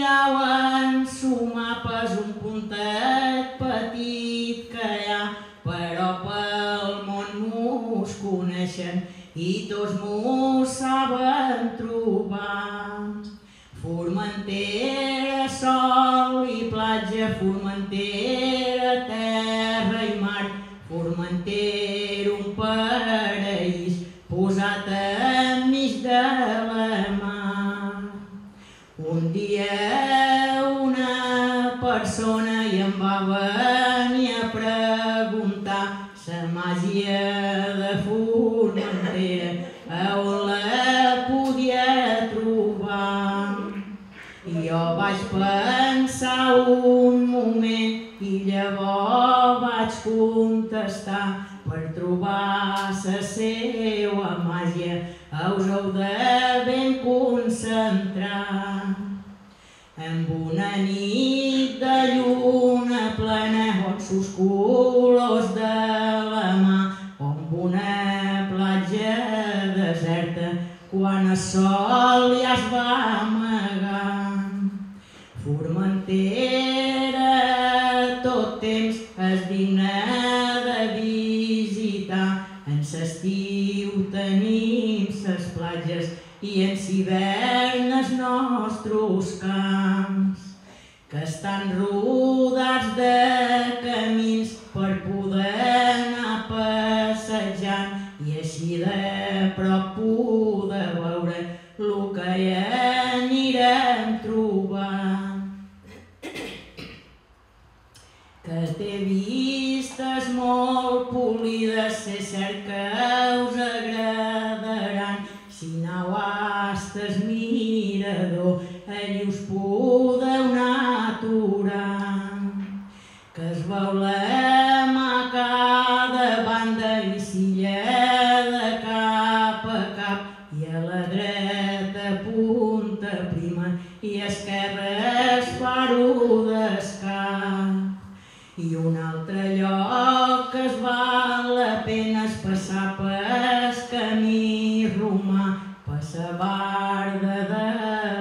miraven su mapa és un puntet petit que hi ha, però pel món mos coneixen i tots mos saben trobar. Formentera, sol i platja, Formentera, terra i mar, Formentera, un paraís posat enmig de la mar. Un dia una persona i em va venir a preguntar la màgia de Formentera, a on la podia trobar. I jo vaig pensar un moment i llavors vaig contestar: per trobar la seva màgia us heu de ben concentrar. Amb una nit de lluna plena, on sus colors de la mà, amb una platja deserta, quan el sol ja es va amagant. Formentera tot temps és digna de visitar. En l'estiu tenim ses platges i en l'hivern els nostres camps, que estan rodats de camins per poder anar passejant i així de prop poder veure el que hi anirem trobant. Que té vistes molt polides, és cert que us agradaran. Si aneu hasta el mirador, allí us podeu anar aturant. Que es veu la mà a cada banda i s'illa de cap a cap, i a la dreta punta prima i a esquerra es faro d'escap. I un altre lloc que es val la pena és passar pel camí romà, per la barda de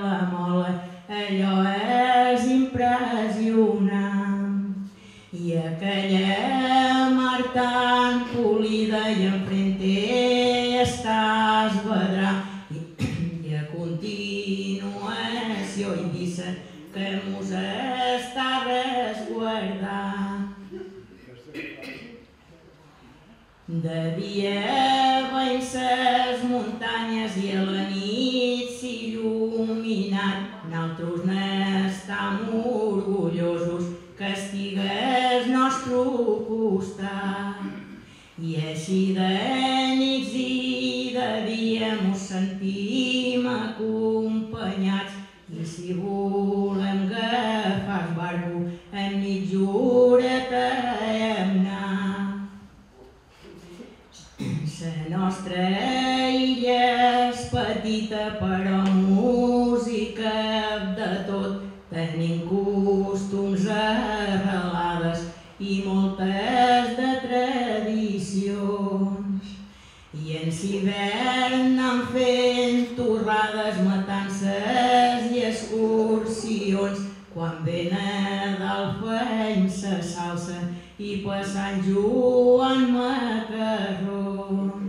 la Mola, allò és impressionant. I aquella mar tan polida i enfrente està es vedrà, i a continuació indicen que mos està resguardant. De dia veiem ses muntanyes i a la nit s'il·luminat. Nosaltres n'estam orgullosos que estigués al nostre costat. I així de nits i de dia mos sentim acompanyats, i si volem agafar el barco en mitja horeta hem anat. La nostra illa és petita però música de tot. Tenim costums arrelades i moltes de tradicions. I en l'hivern anem fent torrades, matances i excursions. Quan ve Nadal fem la salsa i per Sant Joan macarrons.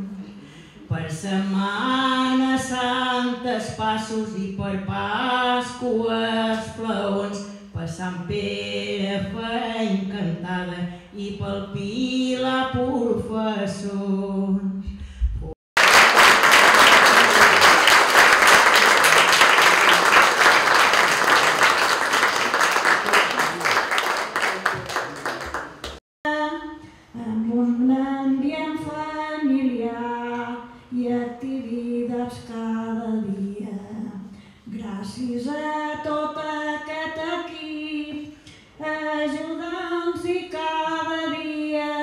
Per Setmana Santa els passos i per Pasqua els flaons. Per Sant Pere fem cantada i pel Pilar professors. Amb un ambient familiar i activitats cada dia. Gràcies a tot aquest equip, ajudant-nos cada dia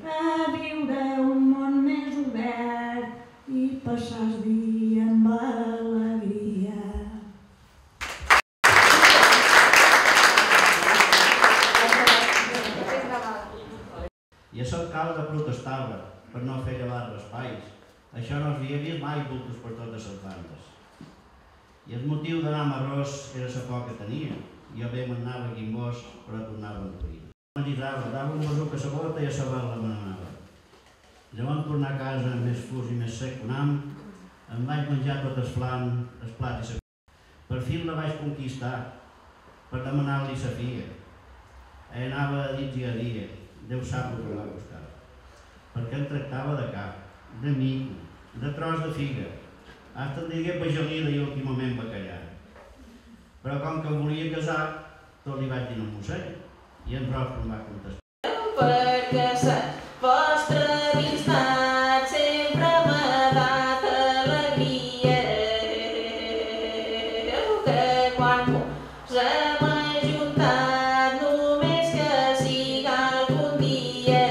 a viure un món més obert i passar el dia amb alegria. I a l'alcalde protestava per no fer llevar espais. Això no s'havia vist mai bultos per totes les bandes. I el motiu d'anar amb arròs era la por que tenia. Jo bé m'anava a Guimbós, però tornava a l'Ucraïna. M'atisava, dava un besuc a la bota i a la vela me n'anava. Llavors tornar a casa més fus i més sec que un ham, em vaig menjar tot el flan, el plat i la cosa. Per fi la vaig conquistar, per demanar-li la figa. Ell anava a dit i a dia, Déu sap el que va buscar. Perquè em tractava de cap, de mico, de tros de figa. Hasta el digué bagelida i últimament bacallà. Però com que em volia casar, tot li vaig dir al mossèn, i en Roc em va contestar. Perquè la vostra amistat sempre m'ha dat alegria, que quan mos hem ajuntat només que siga algun dia,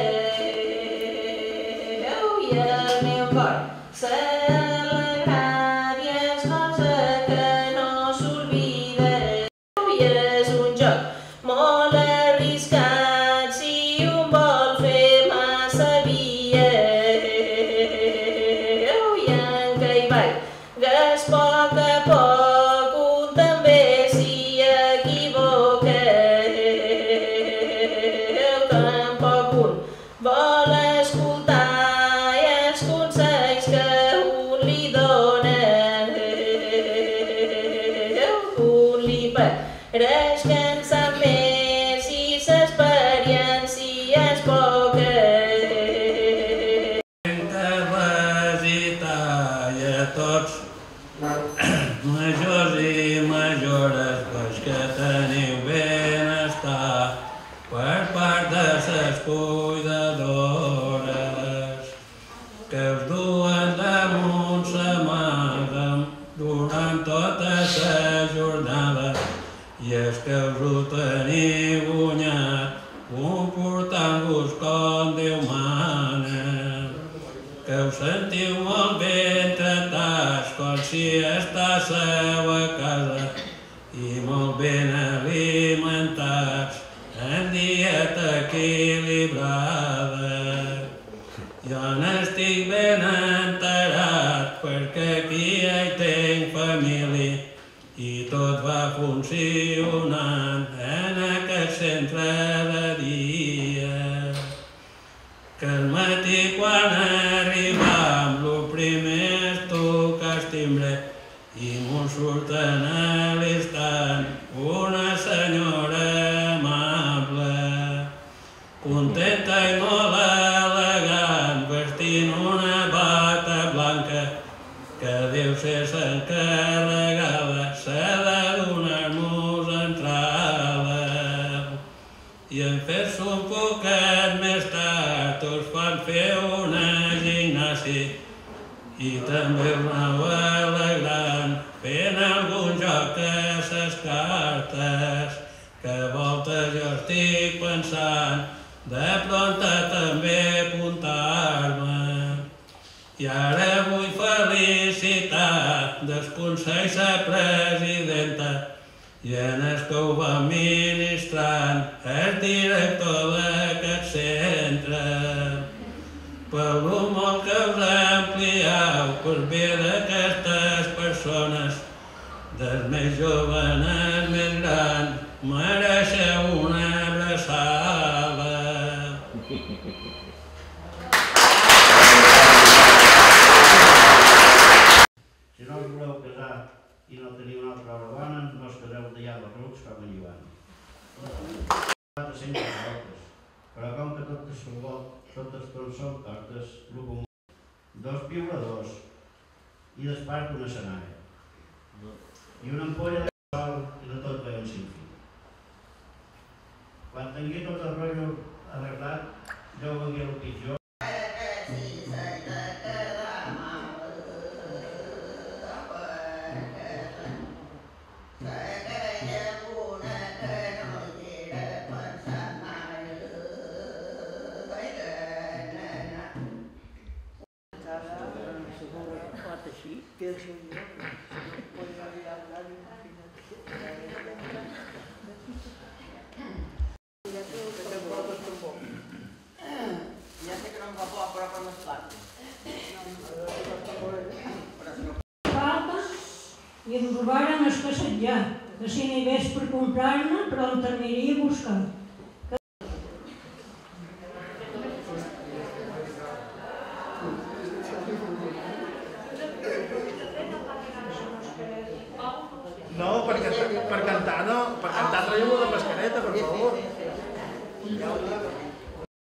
i el meu cor s'ha alegrat i és cosa que no s'oblida. I és un joc molt arriscat si un vol fer massa via, i en què hi vaig, gas poc a poc un també s'hi equivoca, tampoc un vol escoltar els consells que un li dona, un li pareix que en sap més i l'experiència és poca. I a tots, majors i majores, pues que teniu benestar per part de ses cuidadores, que us duen damunt sa mà durant tota sa jornada, i és que us ho teniu guanyat, comportant-vos com Déu mana, que us sentiu molt ben tratats, com si estássiu a casa, i molt ben alimentats, en dieta equilibrada. Jo n'estic ben enterat, perquè aquí hi tinc família, i tot va funcionant en aquest centre de dia. Que al matí quan arribam, lo primer és tocar el timbre i mos surten a l'instant una senyora amable, contenta i molt elegant, vestint una bata blanca, que deu ser s'encarregada, s'ha de donar-nos entrada. I en fer-se un poquet més tard, us fan fer una gimnàsia, i també us aneu alegrant, fent algun joc a ses cartes, que a voltes jo estic pensant de pronta també apuntar-me. I ara vull felicitar dels consells a presidenta i en el que ho va administrant el director d'aquest centre. Per lo molt que us amplieu per bé d'aquestes persones, dels més joves als més grans, mereixeu una abraçada. Si no us voleu casar i no teniu una altra hora bona, no us caseu d'allà dels rucs com en Joan. Però com que totes són tortes, el comú, 2 piuladors i després una senalla. I una ampolla de sol i de tot veiem sin fi. Quan tingui tot el rotllo arreglat, jo vengué el pitjor. Ya sé que no em fa por, però per més plat. Falta i ens ho us varen escassetjar, que si n'hi hagués per comprar-ne, però en t'aniria a buscar. No, per cantar no, per cantar traieu-ho de mascareta, per favor.